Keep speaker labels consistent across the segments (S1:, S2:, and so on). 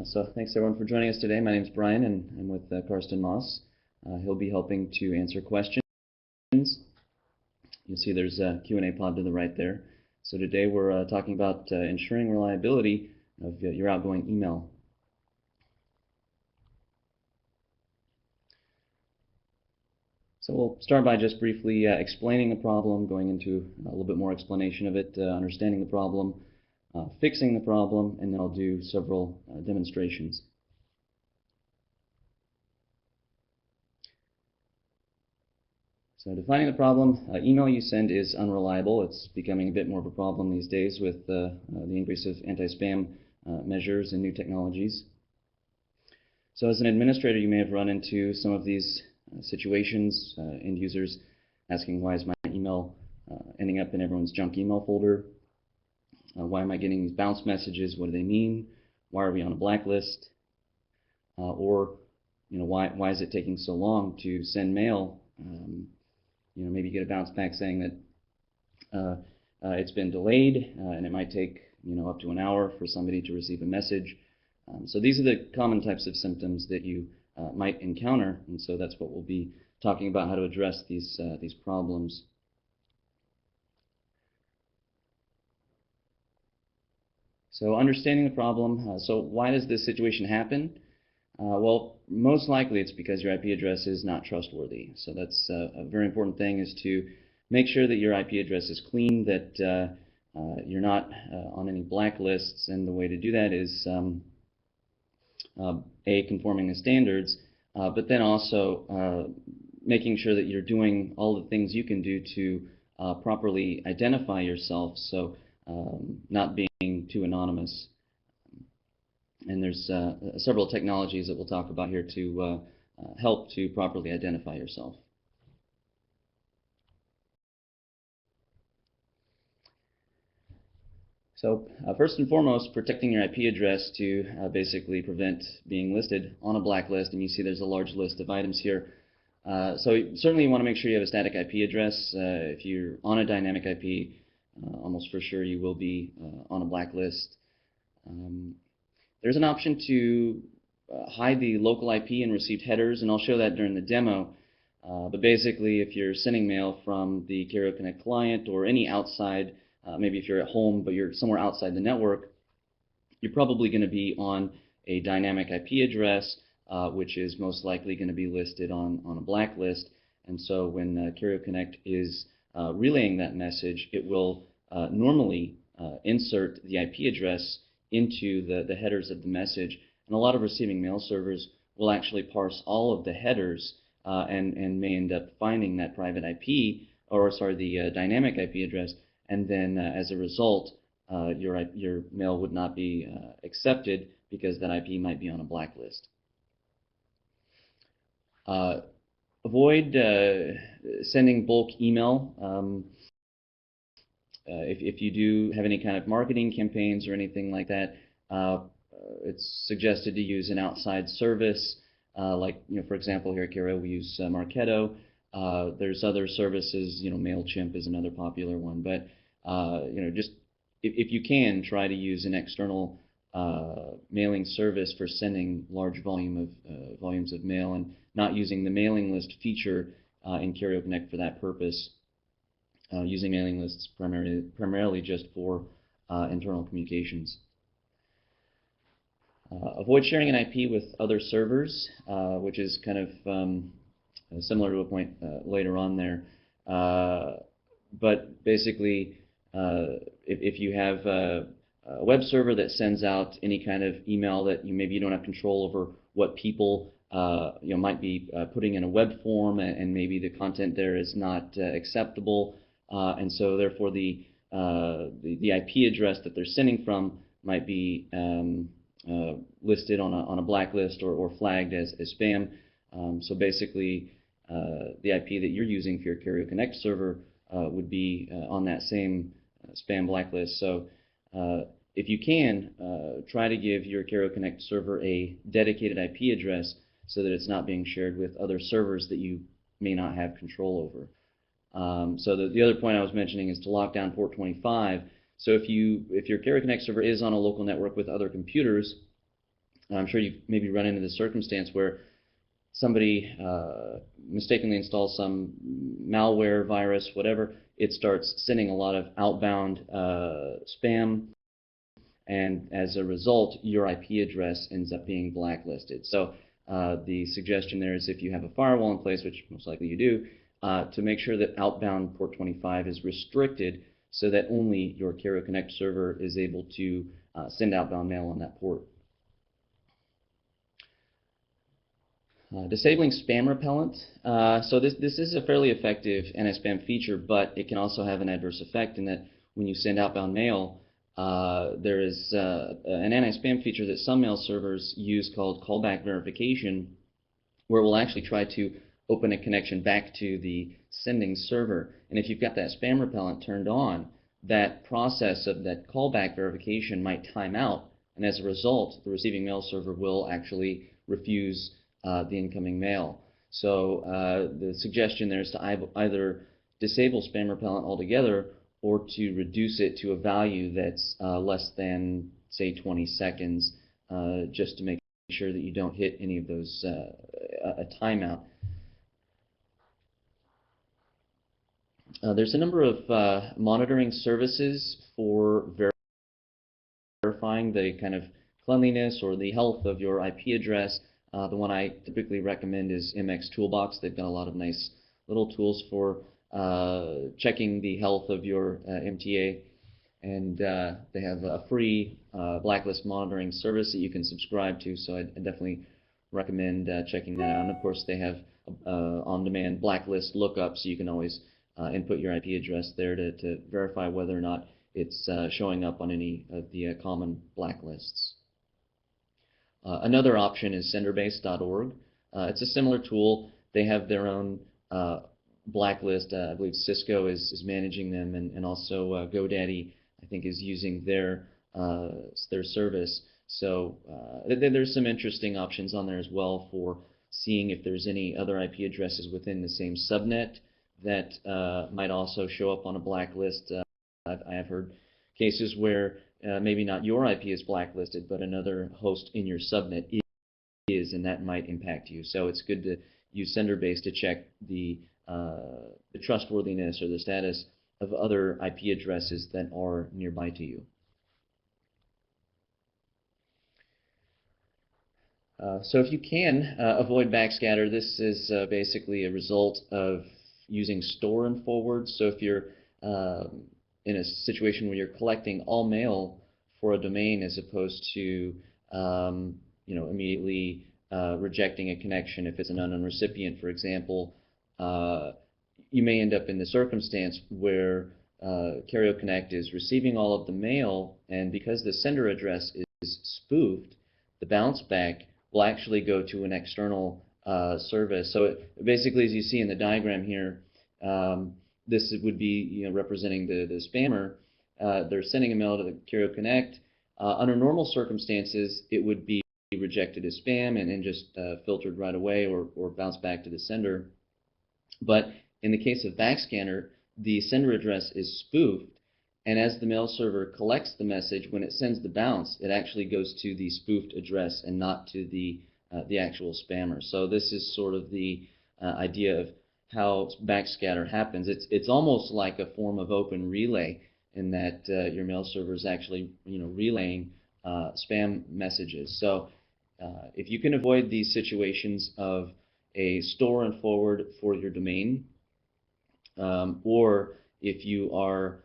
S1: So thanks everyone for joining us today. My name is Brian and I'm with Karsten Moss. He'll be helping to answer questions. You'll see there's a Q&A pod to the right there. So today we're talking about ensuring reliability of your outgoing email. So we'll start by just briefly explaining the problem, going into a little bit more explanation of it, understanding the problem, fixing the problem, and then I'll do several demonstrations. So defining the problem, email you send is unreliable. It's becoming a bit more of a problem these days with the increase of anti-spam measures and new technologies. So as an administrator, you may have run into some of these situations, end users asking, why is my email ending up in everyone's junk email folder? Why am I getting these bounce messages? What do they mean? Why are we on a blacklist? Or why is it taking so long to send mail? Maybe you get a bounce back saying that it's been delayed and it might take up to an hour for somebody to receive a message. So these are the common types of symptoms that you might encounter, and so that's what we'll be talking about, how to address these problems. So understanding the problem, so why does this situation happen? Well, most likely it's because your IP address is not trustworthy. So that's a very important thing, is to make sure that your IP address is clean, that you're not on any blacklists, and the way to do that is conforming the standards, but then also making sure that you're doing all the things you can do to properly identify yourself, so not being too anonymous. And there's several technologies that we'll talk about here to help to properly identify yourself. So first and foremost, protecting your IP address to basically prevent being listed on a blacklist. And you see there's a large list of items here. So certainly you want to make sure you have a static IP address. If you're on a dynamic IP, almost for sure you will be on a blacklist. There's an option to hide the local IP and received headers, and I'll show that during the demo. But basically, if you're sending mail from the Kerio Connect client or any outside, maybe if you're at home but you're somewhere outside the network, you're probably going to be on a dynamic IP address, which is most likely going to be listed on a blacklist. And so when Kerio Connect is relaying that message, it will normally insert the IP address into the headers of the message. And a lot of receiving mail servers will actually parse all of the headers and may end up finding that private IP, or sorry, the dynamic IP address, and then as a result, your mail would not be accepted because that IP might be on a blacklist. Avoid sending bulk email. If you do have any kind of marketing campaigns or anything like that, it's suggested to use an outside service, like for example here at Kerio we use Marketo. There's other services, MailChimp is another popular one, but just if you can, try to use an external mailing service for sending large volumes of mail, and not using the mailing list feature in Kerio Connect for that purpose. Using mailing lists primarily just for internal communications. Avoid sharing an IP with other servers, which is kind of similar to a point later on there. But basically, if you have a web server that sends out any kind of email that maybe you don't have control over what people might be putting in a web form, and maybe the content there is not acceptable. And so therefore the IP address that they're sending from might be listed on a blacklist or flagged as spam. So basically the IP that you're using for your Kerio Connect server would be on that same spam blacklist. So if you can, try to give your Kerio Connect server a dedicated IP address so that it's not being shared with other servers that you may not have control over. So the other point I was mentioning is to lock down port 25. So if your Kerio Connect server is on a local network with other computers, I'm sure you've maybe run into the circumstance where somebody mistakenly installs some malware, virus, whatever. It starts sending a lot of outbound spam, and as a result, your IP address ends up being blacklisted. So the suggestion there is, if you have a firewall in place, which most likely you do, to make sure that outbound port 25 is restricted so that only your Kerio Connect server is able to send outbound mail on that port. Disabling spam repellent. So this is a fairly effective anti-spam feature, but it can also have an adverse effect in that when you send outbound mail, there is an anti-spam feature that some mail servers use called callback verification, where it will actually try to open a connection back to the sending server. And if you've got that spam repellent turned on, that process of that callback verification might time out, and as a result, the receiving mail server will actually refuse the incoming mail. So the suggestion there is to either disable spam repellent altogether or to reduce it to a value that's less than, say, 20 seconds, just to make sure that you don't hit any of those a timeout. There's a number of monitoring services for verifying the kind of cleanliness or the health of your IP address. The one I typically recommend is MX Toolbox. They've got a lot of nice little tools for checking the health of your MTA, and they have a free blacklist monitoring service that you can subscribe to, so I definitely recommend checking that out. And of course, they have on-demand blacklist lookup, so you can always input your IP address there to verify whether or not it's showing up on any of the common blacklists. Another option is senderbase.org. It's a similar tool. They have their own blacklist. I believe Cisco is managing them, and also GoDaddy, I think, is using their service. So there's some interesting options on there as well for seeing if there's any other IP addresses within the same subnet that might also show up on a blacklist. I have heard cases where maybe not your IP is blacklisted, but another host in your subnet is, and that might impact you. So it's good to use Senderbase to check the trustworthiness or the status of other IP addresses that are nearby to you. So if you can avoid backscatter, this is basically a result of using store and forward. So if you're in a situation where you're collecting all mail for a domain as opposed to immediately rejecting a connection if it's an unknown recipient, for example, you may end up in the circumstance where Kerio Connect is receiving all of the mail, and because the sender address is spoofed, the bounce back will actually go to an external service. So basically, as you see in the diagram here, this would be representing the spammer. They're sending a mail to the Kerio Connect. Under normal circumstances, it would be rejected as spam and just filtered right away or bounced back to the sender. But in the case of Backscatter, the sender address is spoofed, and as the mail server collects the message, when it sends the bounce, it actually goes to the spoofed address and not to the actual spammer. So this is sort of the idea of how backscatter happens. It's almost like a form of open relay in that your mail server is actually relaying spam messages. So if you can avoid these situations of a store and forward for your domain, or if you are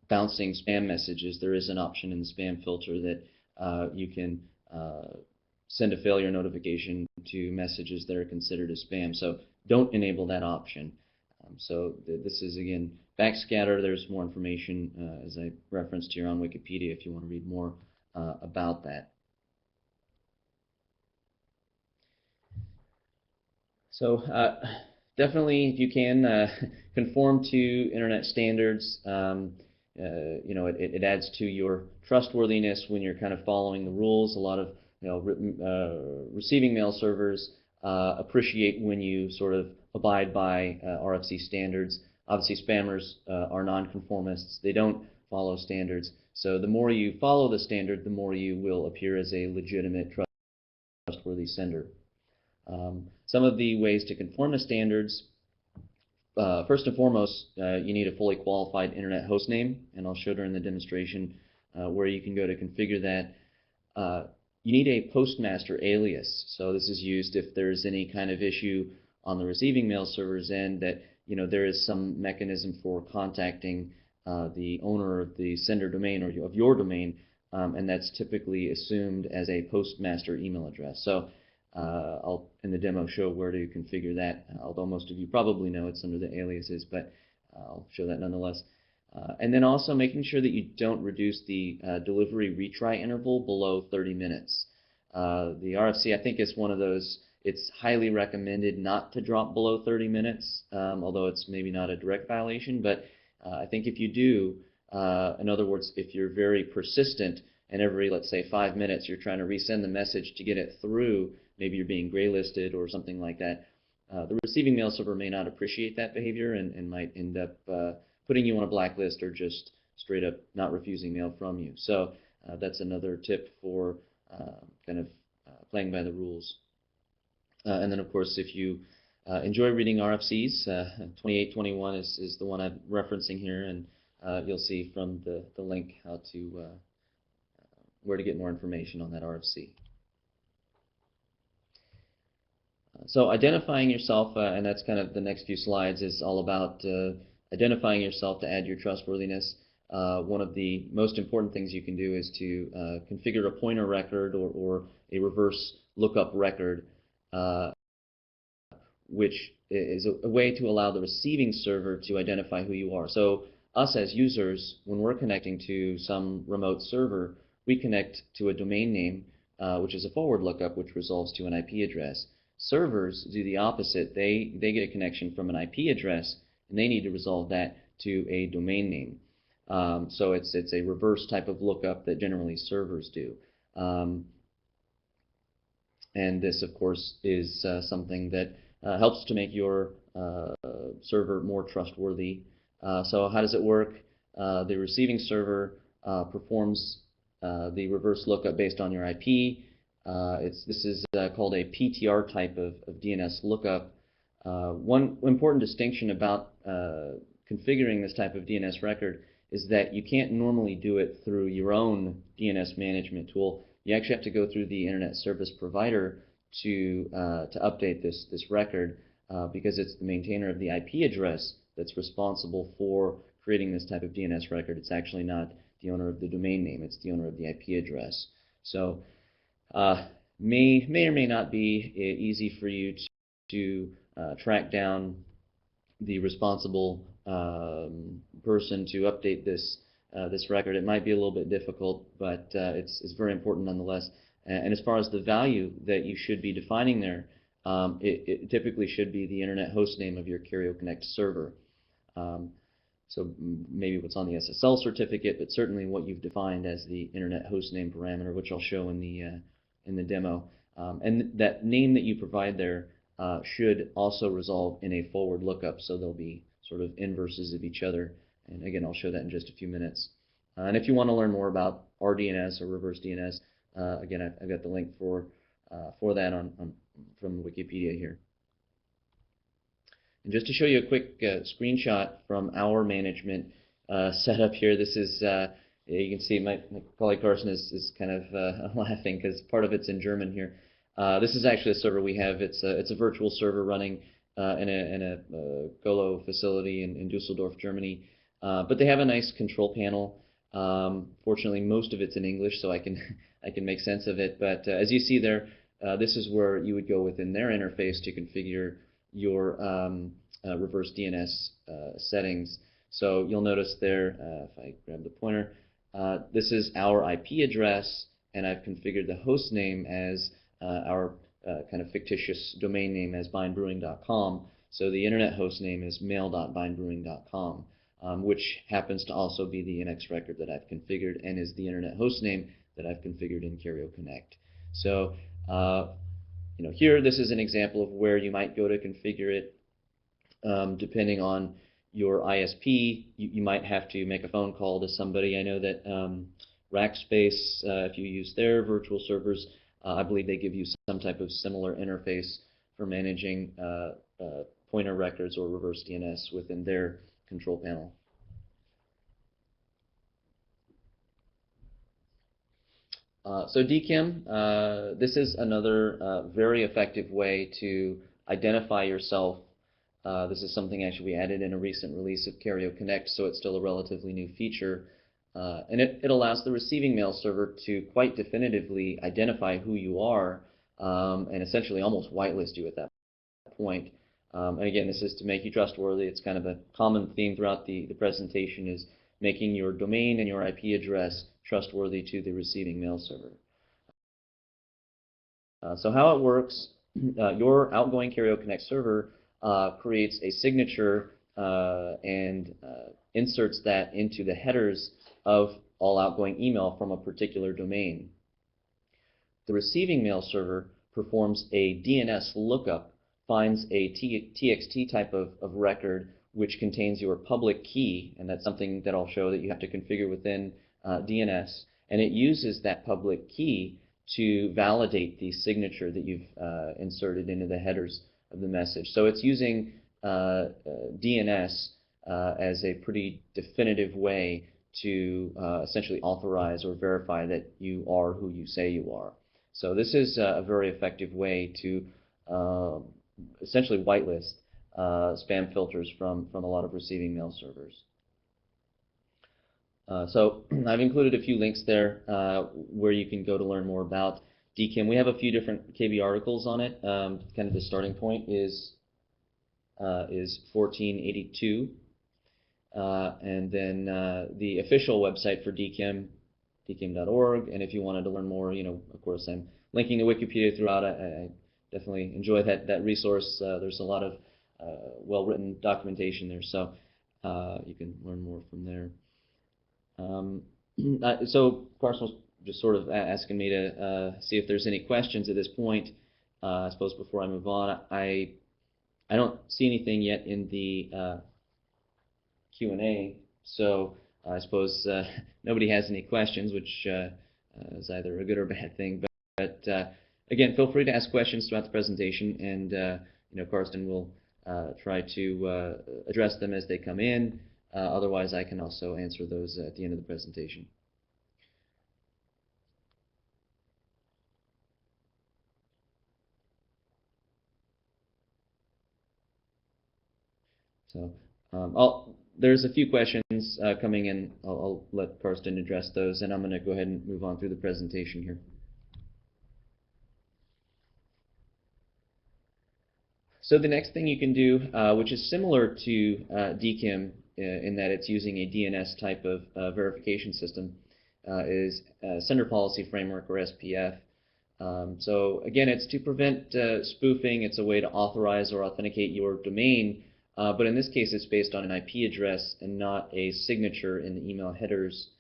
S1: bouncing spam messages, there is an option in the spam filter that you can send a failure notification to messages that are considered as spam. So don't enable that option. So this is, again, Backscatter. There's more information, as I referenced here, on Wikipedia if you want to read more about that. So definitely, if you can, conform to Internet standards. It adds to your trustworthiness when you're kind of following the rules. A lot of receiving mail servers appreciate when you sort of abide by RFC standards. Obviously, spammers are nonconformists. They don't follow standards. So the more you follow the standard, the more you will appear as a legitimate, trustworthy sender. Some of the ways to conform to standards, first and foremost, you need a fully qualified internet hostname, and I'll show during the demonstration where you can go to configure that. You need a postmaster alias. So this is used if there's any kind of issue on the receiving mail server's end that there is some mechanism for contacting the owner of the sender domain or of your domain, and that's typically assumed as a postmaster email address. So I'll, in the demo, show where to configure that, although most of you probably know it's under the aliases, but I'll show that nonetheless. And then also making sure that you don't reduce the delivery retry interval below 30 minutes. The RFC, I think, is one of those, it's highly recommended not to drop below 30 minutes, although it's maybe not a direct violation, but I think if you do, in other words, if you're very persistent and every, let's say, 5 minutes you're trying to resend the message to get it through, maybe you're being graylisted or something like that, the receiving mail server may not appreciate that behavior and might end up putting you on a blacklist or just straight up not refusing mail from you. So that's another tip for kind of playing by the rules. And then, of course, if you enjoy reading RFCs, 2821 is the one I'm referencing here, and you'll see from the link how to where to get more information on that RFC. So identifying yourself, and that's kind of the next few slides, is all about identifying yourself to add your trustworthiness. One of the most important things you can do is to configure a pointer record or a reverse lookup record, which is a way to allow the receiving server to identify who you are. So us as users, when we're connecting to some remote server, we connect to a domain name, which is a forward lookup, which resolves to an IP address. Servers do the opposite. They get a connection from an IP address, and they need to resolve that to a domain name. So it's a reverse type of lookup that generally servers do. And this, of course, is something that helps to make your server more trustworthy. So how does it work? The receiving server performs the reverse lookup based on your IP. This is called a PTR type of DNS lookup. One important distinction about configuring this type of DNS record is that you can't normally do it through your own DNS management tool. You actually have to go through the internet service provider to update this record because it's the maintainer of the IP address that's responsible for creating this type of DNS record. It's actually not the owner of the domain name, it's the owner of the IP address. So may or may not be easy for you to track down the responsible person to update this record. It might be a little bit difficult, but it's very important nonetheless. And as far as the value that you should be defining there, it typically should be the internet host name of your Kerio Connect server. So maybe what's on the SSL certificate, but certainly what you've defined as the internet host name parameter, which I'll show in the demo. And that name that you provide there should also resolve in a forward lookup, so they'll be sort of inverses of each other. And again, I'll show that in just a few minutes. And if you want to learn more about RDNS or reverse DNS, again, I've got the link for that from Wikipedia here. And just to show you a quick screenshot from our management setup here, this is, you can see my colleague Carson is kind of laughing because part of it's in German here. This is actually a server we have. It's a virtual server running in a Golo facility in Dusseldorf, Germany. But they have a nice control panel. Fortunately, most of it's in English, so I can make sense of it. But as you see there, this is where you would go within their interface to configure your reverse DNS settings. So you'll notice there, if I grab the pointer, this is our IP address, and I've configured the host name as our kind of fictitious domain name as bindbrewing.com. So the internet host name is mail.bindbrewing.com, which happens to also be the NX record that I've configured and is the internet host name that I've configured in Kerio Connect. So here, this is an example of where you might go to configure it, depending on your ISP, you might have to make a phone call to somebody. I know that Rackspace, if you use their virtual servers, I believe they give you some type of similar interface for managing pointer records or reverse DNS within their control panel. So DKIM, this is another very effective way to identify yourself. This is something actually we added in a recent release of Kerio Connect, so it's still a relatively new feature. And it allows the receiving mail server to quite definitively identify who you are and essentially almost whitelist you at that point. And again, this is to make you trustworthy. It's kind of a common theme throughout the presentation is making your domain and your IP address trustworthy to the receiving mail server. So how it works, your outgoing Kerio Connect server creates a signature and inserts that into the headers of all outgoing email from a particular domain. The receiving mail server performs a DNS lookup, finds a TXT type of record which contains your public key, and that's something that I'll show that you have to configure within DNS, and it uses that public key to validate the signature that you've inserted into the headers of the message. So it's using DNS as a pretty definitive way to essentially authorize or verify that you are who you say you are. So this is a very effective way to essentially whitelist spam filters from a lot of receiving mail servers. So I've included a few links there where you can go to learn more about DKIM. We have a few different KB articles on it. Kind of the starting point is 1482. And then the official website for DKIM, dkim.org. And if you wanted to learn more, of course, I'm linking to Wikipedia throughout. I definitely enjoy that resource. There's a lot of well-written documentation there, so you can learn more from there. So Carson was just sort of asking me to see if there's any questions at this point. I suppose before I move on, I don't see anything yet in the Q&A, so I suppose nobody has any questions, which is either a good or bad thing. But again, feel free to ask questions throughout the presentation, and Karsten will try to address them as they come in. Otherwise, I can also answer those at the end of the presentation. So there's a few questions coming in. I'll let Karsten address those, and I'm going to go ahead and move on through the presentation here. So the next thing you can do, which is similar to DKIM in that it's using a DNS type of verification system, is Sender Policy Framework, or SPF. So again, it's to prevent spoofing. It's a way to authorize or authenticate your domain, but in this case, it's based on an IP address and not a signature in the email headers.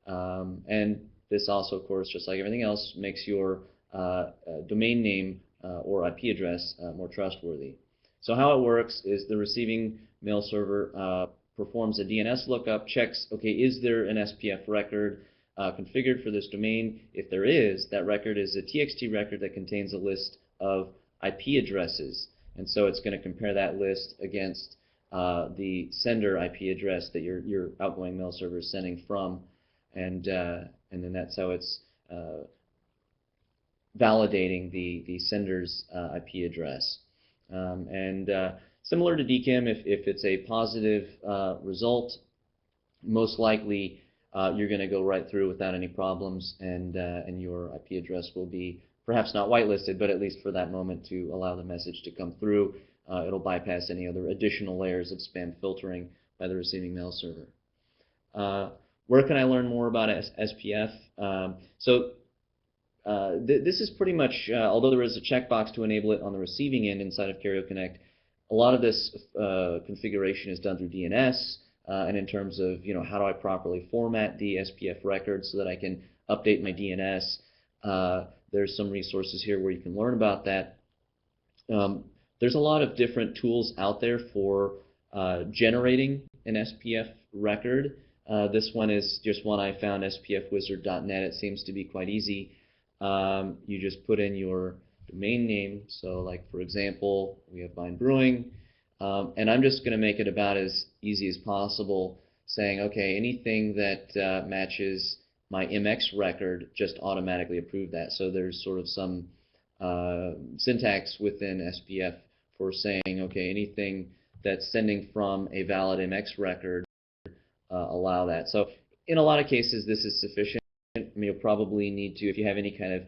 S1: And this also, of course, just like everything else, makes your domain name or IP address more trustworthy. So how it works is the receiving mail server performs a DNS lookup, checks, okay, is there an SPF record configured for this domain? If there is, that record is a TXT record that contains a list of IP addresses. And so it's going to compare that list against the sender IP address that your outgoing mail server is sending from. And then that's how it's validating the sender's IP address. Similar to DKIM, if it's a positive result, most likely you're going to go right through without any problems, and your IP address will be perhaps not whitelisted, but at least for that moment to allow the message to come through. It'll bypass any other additional layers of spam filtering by the receiving mail server. Where can I learn more about SPF? This is pretty much, although there is a checkbox to enable it on the receiving end inside of Kerio Connect, a lot of this configuration is done through DNS, and in terms of how do I properly format the SPF record so that I can update my DNS. There's some resources here where you can learn about that. There's a lot of different tools out there for generating an SPF record. This one is just one I found, spfwizard.net. It seems to be quite easy. You just put in your domain name. So like, for example, we have Vine Brewing. And I'm just going to make it about as easy as possible, saying, okay, anything that matches my MX record, just automatically approve that. So there's sort of some syntax within SPF for saying, okay, anything that's sending from a valid MX record, allow that. So in a lot of cases, this is sufficient. I mean, you'll probably need to, if you have any kind of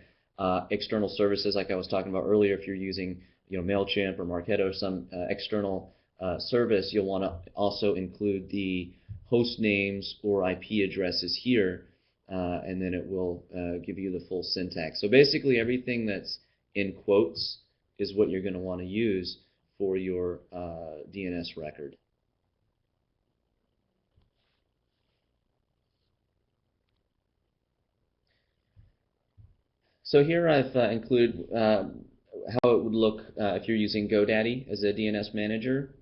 S1: external services, like I was talking about earlier, if you're using MailChimp or Marketo or some external service, you'll want to also include the host names or IP addresses here, and then it will give you the full syntax. So basically everything that's in quotes is what you're going to want to use for your DNS record. So here I've included how it would look if you're using GoDaddy as a DNS manager.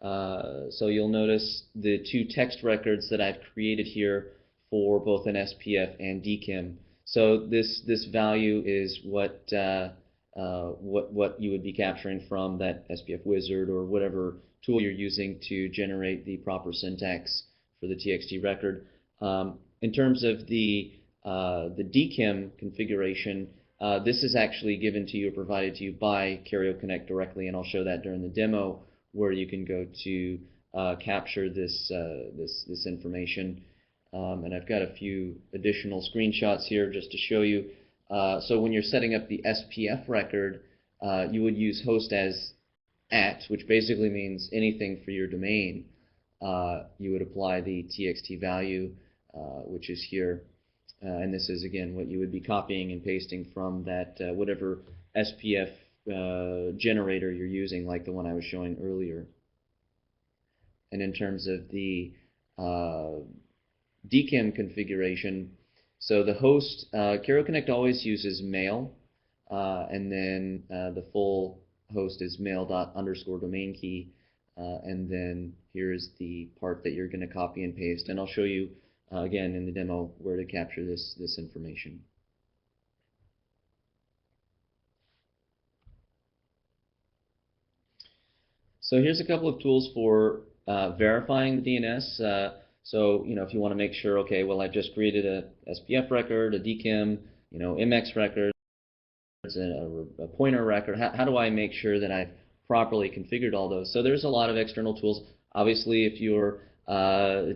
S1: So you'll notice the two text records that I've created here for both an SPF and DKIM. So this value is what you would be capturing from that SPF wizard or whatever tool you're using to generate the proper syntax for the TXT record. In terms of the DKIM configuration, this is actually given to you or provided to you by Kerio Connect directly, and I'll show that during the demo, where you can go to capture this information. And I've got a few additional screenshots here just to show you. So when you're setting up the SPF record, you would use host as @ which basically means anything for your domain. You would apply the TXT value, which is here. And this is, again, what you would be copying and pasting from that whatever SPF generator you're using, like the one I was showing earlier. And in terms of the DKIM configuration, so the host, Kerio Connect always uses mail, and then the full host is mail._domain_key, and then here's the part that you're going to copy and paste, and I'll show you again in the demo where to capture this information. So here's a couple of tools for verifying the DNS. So if you want to make sure, okay, well, I've just created a SPF record, a DKIM, MX record, a pointer record. How do I make sure that I've properly configured all those? So there's a lot of external tools. Obviously, if you're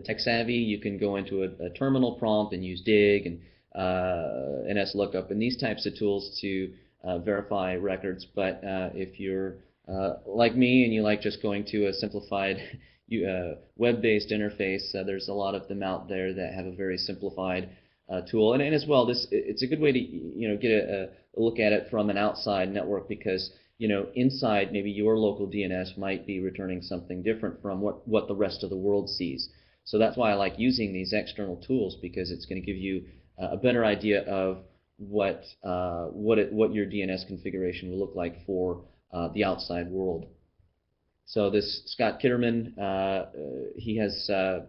S1: tech savvy, you can go into a terminal prompt and use dig and NS lookup and these types of tools to verify records. But if you're like me and you like just going to a simplified web-based interface, there's a lot of them out there that have a very simplified tool. And as well, it's a good way to get a look at it from an outside network, because inside maybe your local DNS might be returning something different from what the rest of the world sees. So that's why I like using these external tools, because it's going to give you a better idea of what your DNS configuration will look like for the outside world. So this Scott Kitterman, he has an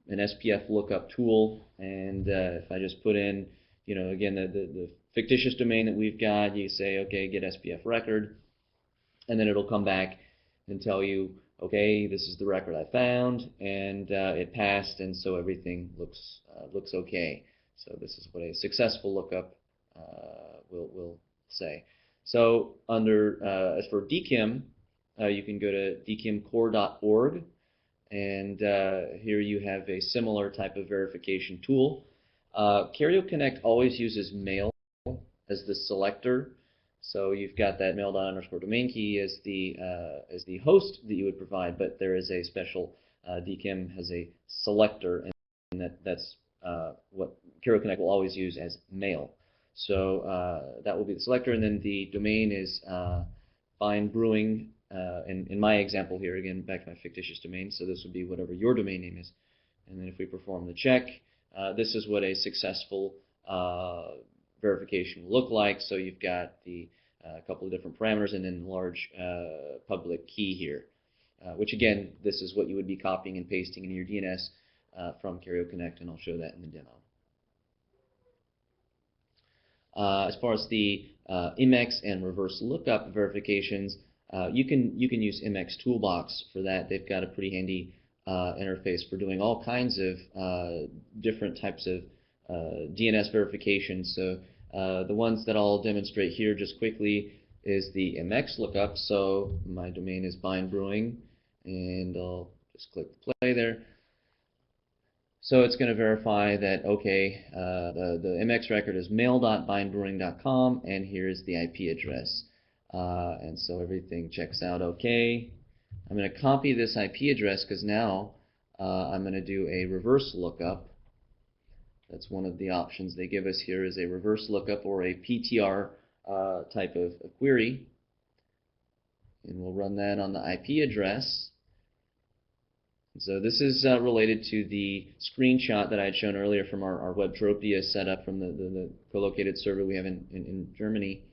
S1: SPF lookup tool, and if I just put in, again, the fictitious domain that we've got, you say, okay, get SPF record, and then it'll come back and tell you, okay, this is the record I found, and it passed, and so everything looks okay. So this is what a successful lookup will say. So under as for DKIM, you can go to dkimcore.org, and here you have a similar type of verification tool. Kerio Connect always uses mail as the selector, so you've got that mail._domain_key as the host that you would provide, but there is a special DKIM has a selector, and that's what Kerio Connect will always use as mail. So that will be the selector, and then the domain is Vine Brewing. In my example here, again, back to my fictitious domain, so this would be whatever your domain name is. And then if we perform the check, this is what a successful verification will look like. So you've got the couple of different parameters and then large public key here. which again, this is what you would be copying and pasting into your DNS from Kerio Connect, and I'll show that in the demo. As far as the IMEX and reverse lookup verifications, you can use IMEX Toolbox for that. They've got a pretty handy interface for doing all kinds of different types of DNS verifications. So the ones that I'll demonstrate here just quickly is the IMEX lookup. So my domain is Bind Brewing, and I'll just click play there. So it's going to verify that, okay, the MX record is mail.bindbrewing.com, and here's the IP address. And so everything checks out okay. I'm going to copy this IP address because now I'm going to do a reverse lookup. That's one of the options they give us here, is a reverse lookup or a PTR type of query. And we'll run that on the IP address. So this is related to the screenshot that I had shown earlier from our Webtropia setup from the co-located server we have in Germany.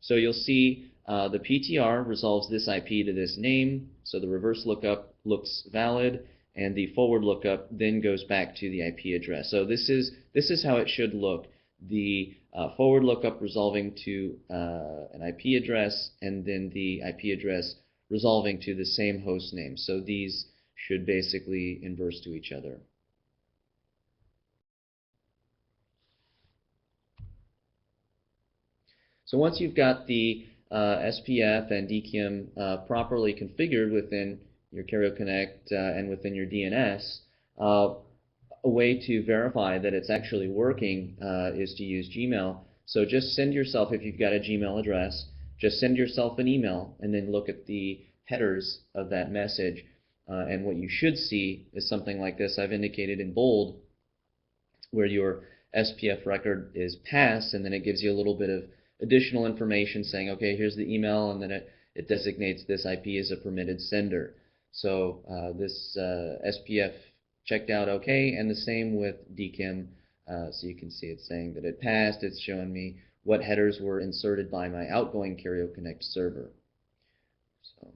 S1: So you'll see the PTR resolves this IP to this name, so the reverse lookup looks valid, and the forward lookup then goes back to the IP address. So this is how it should look. The forward lookup resolving to an IP address, and then the IP address resolving to the same host name. So these should basically inverse to each other. So once you've got the SPF and DKIM properly configured within your Kerio Connect and within your DNS, a way to verify that it's actually working is to use Gmail. So just send yourself, if you've got a Gmail address, just send yourself an email and then look at the headers of that message. And what you should see is something like this. I've indicated in bold where your SPF record is passed, and then it gives you a little bit of additional information saying, okay, here's the email, and then it designates this IP as a permitted sender. So this SPF checked out okay, and the same with DKIM. So you can see it's saying that it passed. It's showing me what headers were inserted by my outgoing Kerio Connect server. So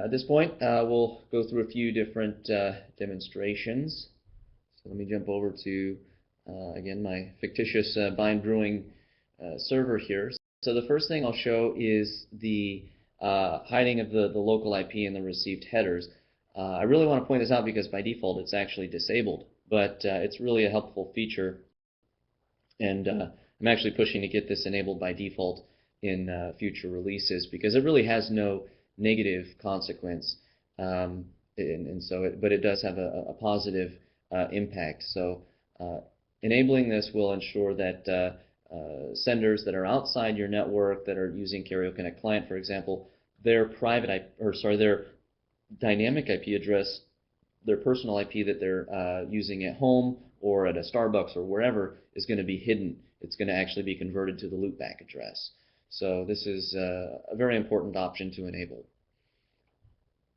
S1: at this point, we'll go through a few different demonstrations. So let me jump over to, again, my fictitious Bind Brewing server here. So the first thing I'll show is the hiding of the local IP and the received headers. I really want to point this out because by default it's actually disabled, but it's really a helpful feature. And I'm actually pushing to get this enabled by default in future releases because it really has no negative consequence, but it does have a positive impact. So enabling this will ensure that senders that are outside your network that are using Kerio Connect client, for example, their their dynamic IP address, their personal IP that they're using at home or at a Starbucks or wherever is going to be hidden. It's going to actually be converted to the loopback address. So this is a very important option to enable.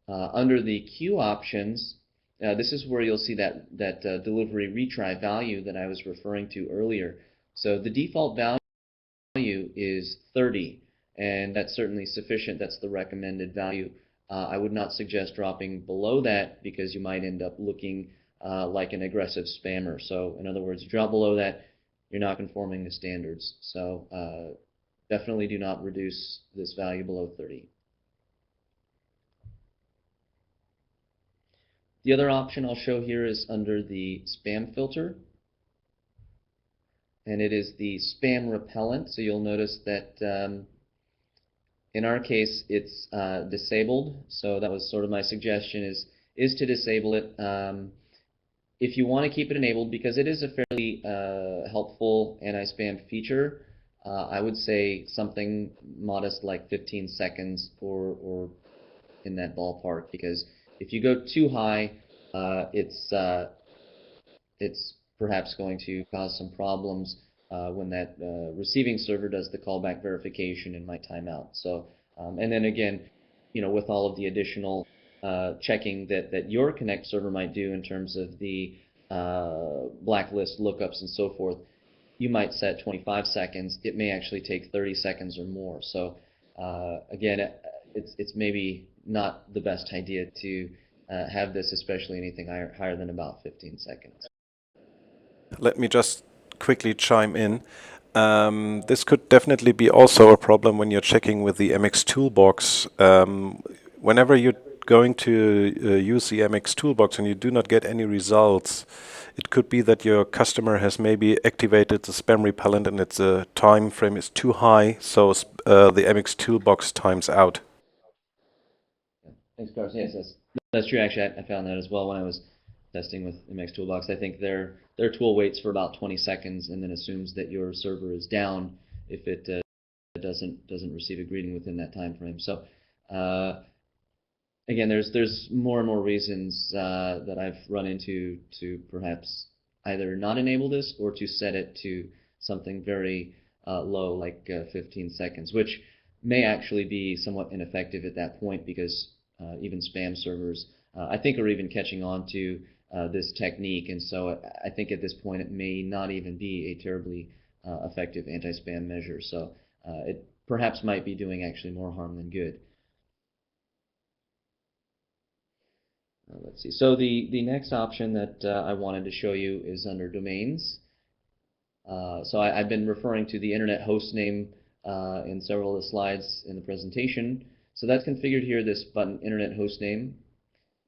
S1: Under the queue options, this is where you'll see that delivery retry value that I was referring to earlier. So the default value is 30, and that's certainly sufficient. That's the recommended value. I would not suggest dropping below that because you might end up looking like an aggressive spammer. So in other words, you drop below that, you're not conforming to standards. So definitely do not reduce this value below 30. The other option I'll show here is under the spam filter, and it is the spam repellent. So you'll notice that in our case it's disabled. So that was sort of my suggestion is to disable it. If you want to keep it enabled, because it is a fairly helpful anti-spam feature, I would say something modest like 15 seconds or in that ballpark, because if you go too high, it's perhaps going to cause some problems when that receiving server does the callback verification and might time out. So, and then again, with all of the additional checking that your Connect server might do in terms of the blacklist lookups and so forth, you might set 25 seconds. It may actually take 30 seconds or more. So again, it's maybe not the best idea to have this, especially anything higher than about 15 seconds.
S2: Let me just quickly chime in. This could definitely be also a problem when you're checking with the MX Toolbox. Whenever you're going to use the MX Toolbox and you do not get any results, it could be that your customer has maybe activated the spam repellent and its time frame is too high, so the MX Toolbox times out.
S1: Thanks, Carson. Yes, that's true. Actually, I found that as well when I was testing with MX Toolbox. I think their tool waits for about 20 seconds and then assumes that your server is down if it doesn't receive a greeting within that time frame. So again, there's more and more reasons that I've run into to perhaps either not enable this or to set it to something very low, like 15 seconds, which may actually be somewhat ineffective at that point because even spam servers, I think, are even catching on to this technique. And so I think at this point it may not even be a terribly effective anti-spam measure. So it perhaps might be doing actually more harm than good. Let's see. So the next option that I wanted to show you is under domains. So I've been referring to the internet host name in several of the slides in the presentation. So that's configured here, this button, internet host name.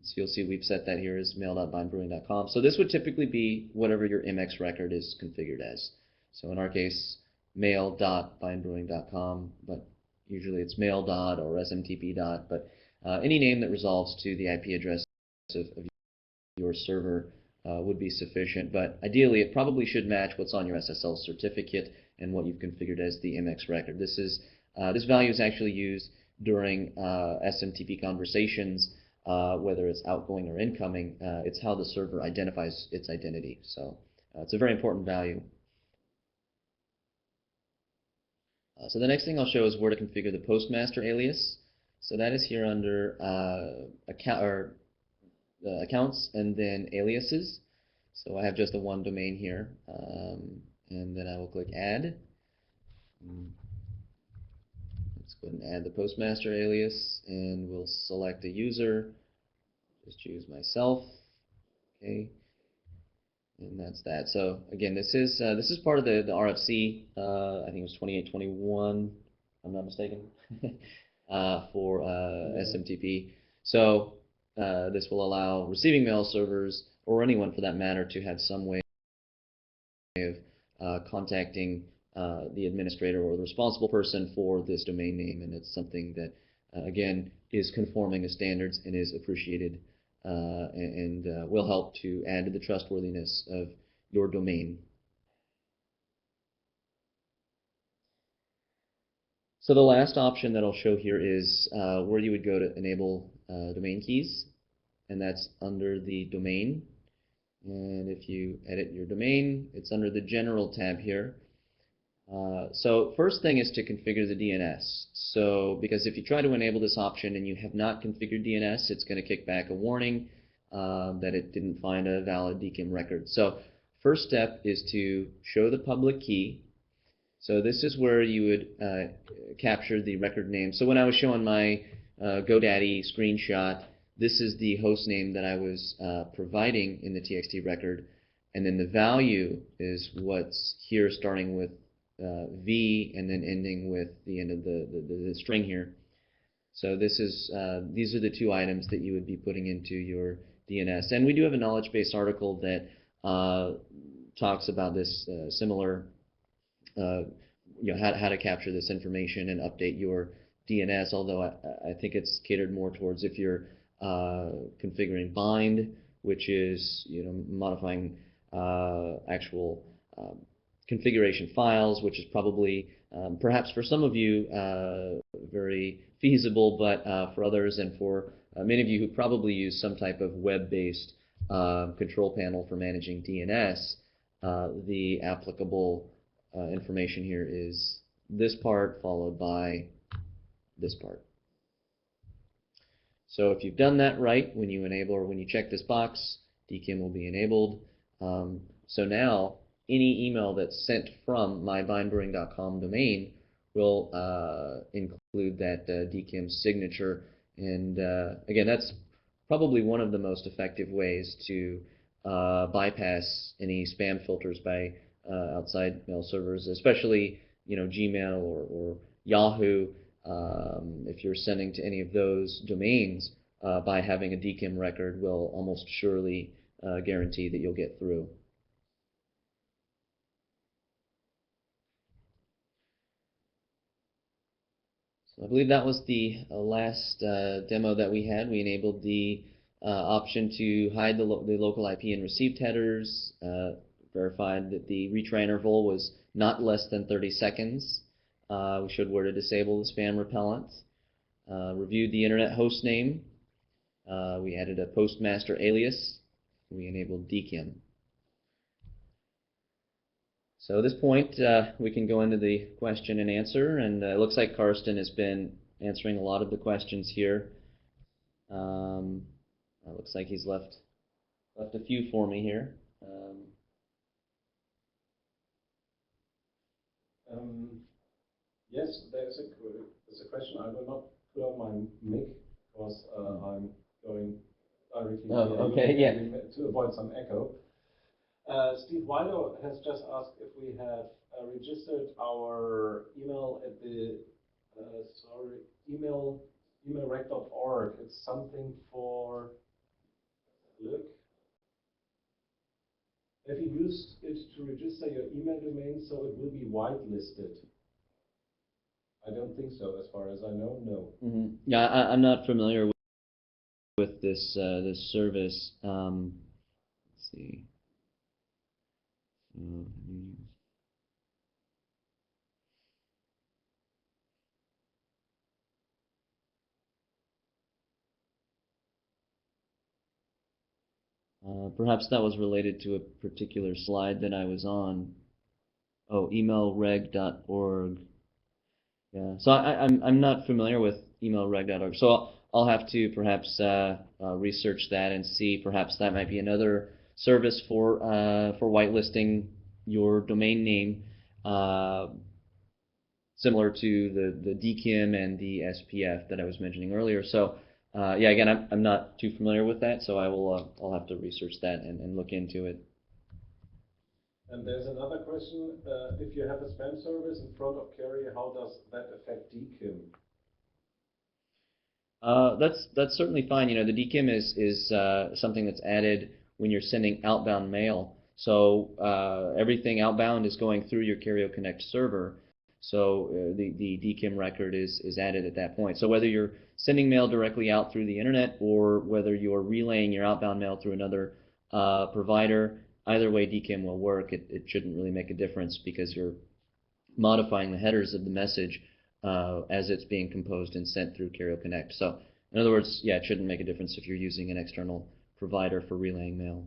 S1: So you'll see we've set that here as mail.bindbrewing.com. So this would typically be whatever your MX record is configured as. So in our case, mail.bindbrewing.com, but usually it's mail. Or smtp. But any name that resolves to the IP address of your server would be sufficient, but ideally it probably should match what's on your SSL certificate and what you've configured as the MX record. This value is actually used during SMTP conversations, whether it's outgoing or incoming. It's how the server identifies its identity. So it's a very important value. So the next thing I'll show is where to configure the postmaster alias. So that is here under accounts and then aliases. So I have just the one domain here, and then I will click add. Let's go ahead and add the postmaster alias, and we'll select a user. Just choose myself. Okay, and that's that. So again, this is part of the RFC. I think it was 2821, if I'm not mistaken, for SMTP. So this will allow receiving mail servers, or anyone for that matter, to have some way of contacting the administrator or the responsible person for this domain name, and it's something that, again, is conforming to standards and is appreciated and will help to add to the trustworthiness of your domain. So the last option that I'll show here is where you would go to enable domain keys, and that's under the domain. And if you edit your domain, it's under the General tab here. So first thing is to configure the DNS. So because if you try to enable this option and you have not configured DNS, it's going to kick back a warning that it didn't find a valid DKIM record. So first step is to show the public key. So this is where you would capture the record name. So when I was showing my GoDaddy screenshot, this is the host name that I was providing in the TXT record, and then the value is what's here, starting with V and then ending with the end of the string here. So this is these are the two items that you would be putting into your DNS. And we do have a knowledge base article that talks about this similar, how to capture this information and update your DNS, although I think it's catered more towards if you're configuring bind, which is modifying actual configuration files, which is probably perhaps for some of you very feasible, but for others and for many of you who probably use some type of web-based control panel for managing DNS, the applicable information here is this part followed by this part. So if you've done that right, when you enable or when you check this box, DKIM will be enabled. So now any email that's sent from mybindbrewing.com domain will include that DKIM signature. And again, that's probably one of the most effective ways to bypass any spam filters by outside mail servers, especially Gmail or Yahoo. If you're sending to any of those domains, by having a DKIM record will almost surely guarantee that you'll get through. So I believe that was the last demo that we had. We enabled the option to hide the local IP and received headers, verified that the retry interval was not less than 30 seconds. We showed where to disable the spam repellent. Reviewed the internet host name. We added a postmaster alias. We enabled DKIM. So at this point, we can go into the question and answer, and it looks like Karsten has been answering a lot of the questions here. It looks like he's left a few for me here.
S2: Yes, there's a question. I will not put on my mic because I'm going directly to avoid some echo. Steve Weiler has just asked if we have registered our email at the emailrec.org. It's something for look. Have you used it to register your email domain so it will be whitelisted? I don't think so, as far as I know. No.
S1: Mm-hmm. Yeah, I'm not familiar with this this service. Let's see. Perhaps that was related to a particular slide that I was on. Oh, emailreg.org. Yeah, so I'm not familiar with emailreg.org, so I'll have to perhaps research that and see. Perhaps that might be another service for whitelisting your domain name, similar to the DKIM and the SPF that I was mentioning earlier. So yeah, again, I'm not too familiar with that, so I'll have to research that and look into it.
S2: And there's another question. If you have a spam service in front of Kerio, how does that affect DKIM?
S1: That's certainly fine. The DKIM is something that's added when you're sending outbound mail. So everything outbound is going through your Kerio Connect server. So the DKIM record is added at that point. So whether you're sending mail directly out through the internet or whether you're relaying your outbound mail through another provider, either way DKIM will work. It shouldn't really make a difference because you're modifying the headers of the message as it's being composed and sent through Kerio Connect. So in other words, yeah, it shouldn't make a difference if you're using an external provider for relaying mail.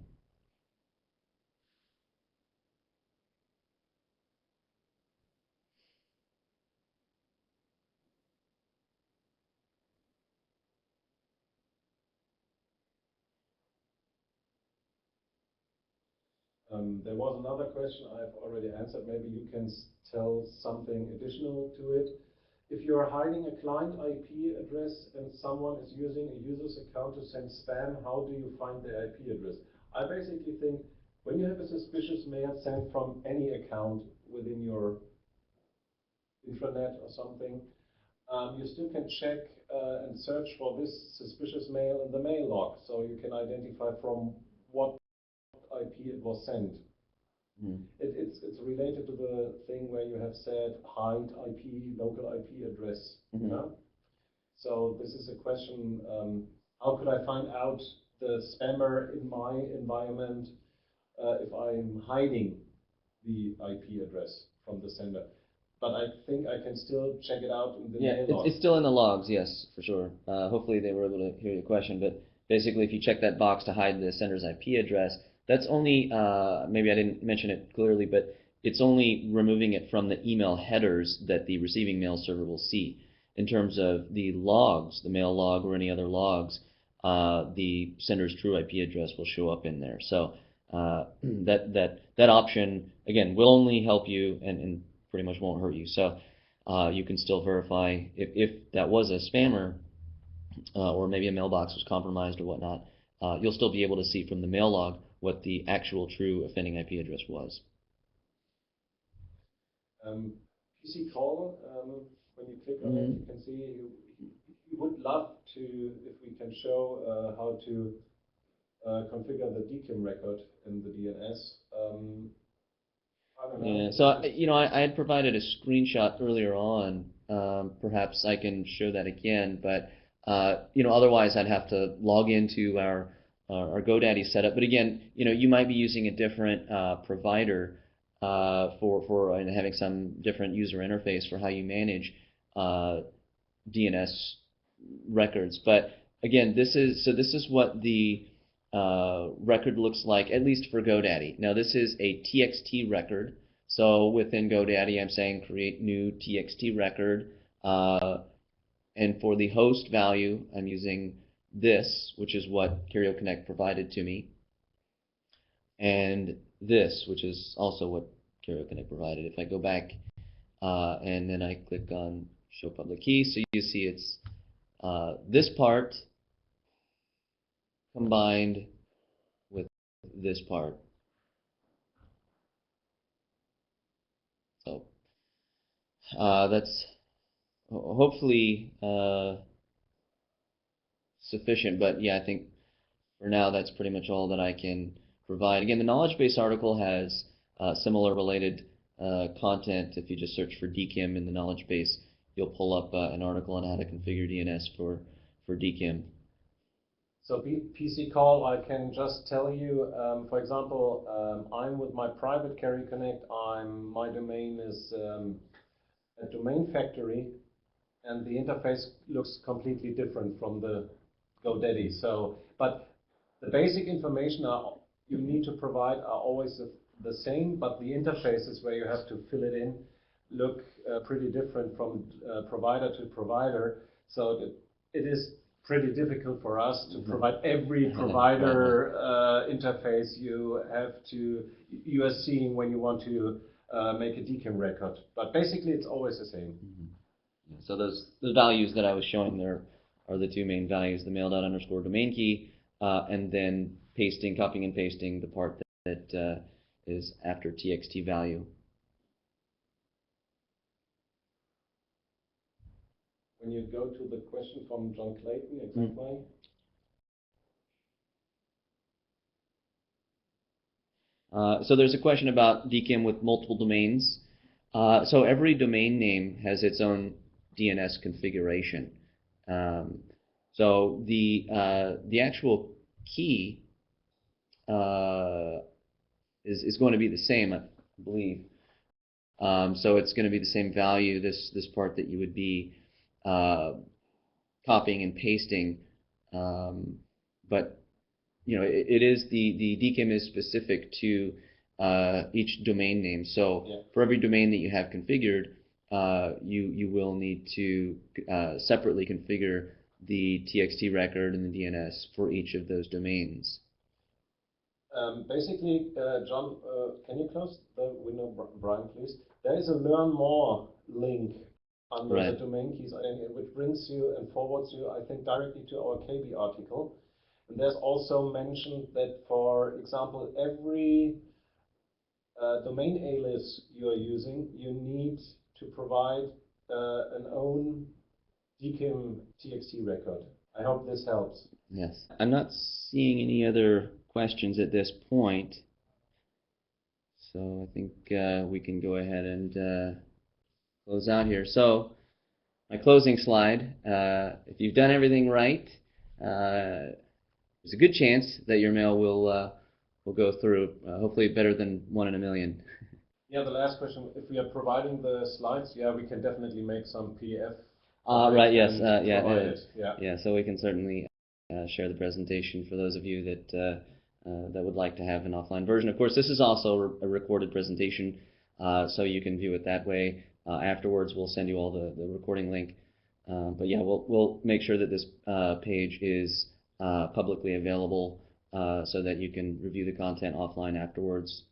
S2: There was another question I've already answered. Maybe you can tell something additional to it. If you're hiding a client IP address and someone is using a user's account to send spam, how do you find the IP address? I basically think when you have a suspicious mail sent from any account within your intranet or something, you still can check and search for this suspicious mail in the mail log, so you can identify from what IP it was sent. It's related to the thing where you have said hide IP, local IP address. So this is a question, how could I find out the spammer in my environment if I'm hiding the IP address from the sender? But I think I can still check it out in the mail log.
S1: It's still in the logs, yes, for sure. Hopefully they were able to hear your question, but basically if you check that box to hide the sender's IP address, that's only, maybe I didn't mention it clearly, but it's only removing it from the email headers that the receiving mail server will see. In terms of the logs, the mail log or any other logs, the sender's true IP address will show up in there. So that option, again, will only help you and pretty much won't hurt you. So you can still verify if that was a spammer or maybe a mailbox was compromised or whatnot. You'll still be able to see from the mail log what the actual true offending IP address was.
S3: PC call, when you click on it, you can see you would love to, if we can show how to configure the DKIM record in the DNS. I don't know.
S1: Yeah, so I had provided a screenshot earlier on. Perhaps I can show that again, but otherwise I'd have to log into our GoDaddy setup. But again, you might be using a different provider and having some different user interface for how you manage DNS records. But again, this is what the record looks like, at least for GoDaddy. Now this is a TXT record. So within GoDaddy, I'm saying create new TXT record. And for the host value, I'm using this, which is what Kerio Connect provided to me. And this, which is also what Kerio Connect provided. If I go back and then I click on Show Public Key, so you see it's this part combined with this part. So that's hopefully sufficient, but yeah, I think for now that's pretty much all that I can provide. Again, the knowledge base article has similar related content. If you just search for DKIM in the knowledge base, you'll pull up an article on how to configure DNS for DKIM.
S3: So PC call, I can just tell you, for example, I'm with my private Kerio Connect. My domain is a domain factory, and the interface looks completely different from the GoDaddy. So, but the basic information you need to provide are always the same, but the interfaces where you have to fill it in look pretty different from provider to provider. So it is pretty difficult for us to provide every provider interface you are seeing when you want to make a DKIM record. But basically, it's always the same.
S1: So the values that I was showing there are the two main values: the mail._domain key, and then copying and pasting the part that is after TXT value.
S3: When you go to the question from John Clayton, exactly.
S1: So there's a question about DKIM with multiple domains. So every domain name has its own DNS configuration. So the actual key is going to be the same, I believe. So it's going to be the same value, this part that you would be copying and pasting, but it is the DKIM is specific to each domain name. So for every domain that you have configured, you will need to separately configure the TXT record and the DNS for each of those domains.
S3: Basically, John, can you close the window, Brian, please? There is a Learn More link under the domain keys, which brings you and forwards you, I think, directly to our KB article. And there's also mentioned that, for example, every domain alias you are using, you need to provide an own DKIM TXT record. I hope this helps.
S1: Yes. I'm not seeing any other questions at this point. So I think we can go ahead and close out here. So my closing slide, if you've done everything right, there's a good chance that your mail will go through, hopefully better than 1 in a million.
S3: Yeah, the last question, if we are providing the slides, yeah, we can definitely make some PDF.
S1: Right, yes,
S3: yeah,
S1: so we can certainly share the presentation for those of you that would like to have an offline version. Of course, this is also a recorded presentation, so you can view it that way. Afterwards, we'll send you all the recording link. But yeah, we'll make sure that this page is publicly available so that you can review the content offline afterwards.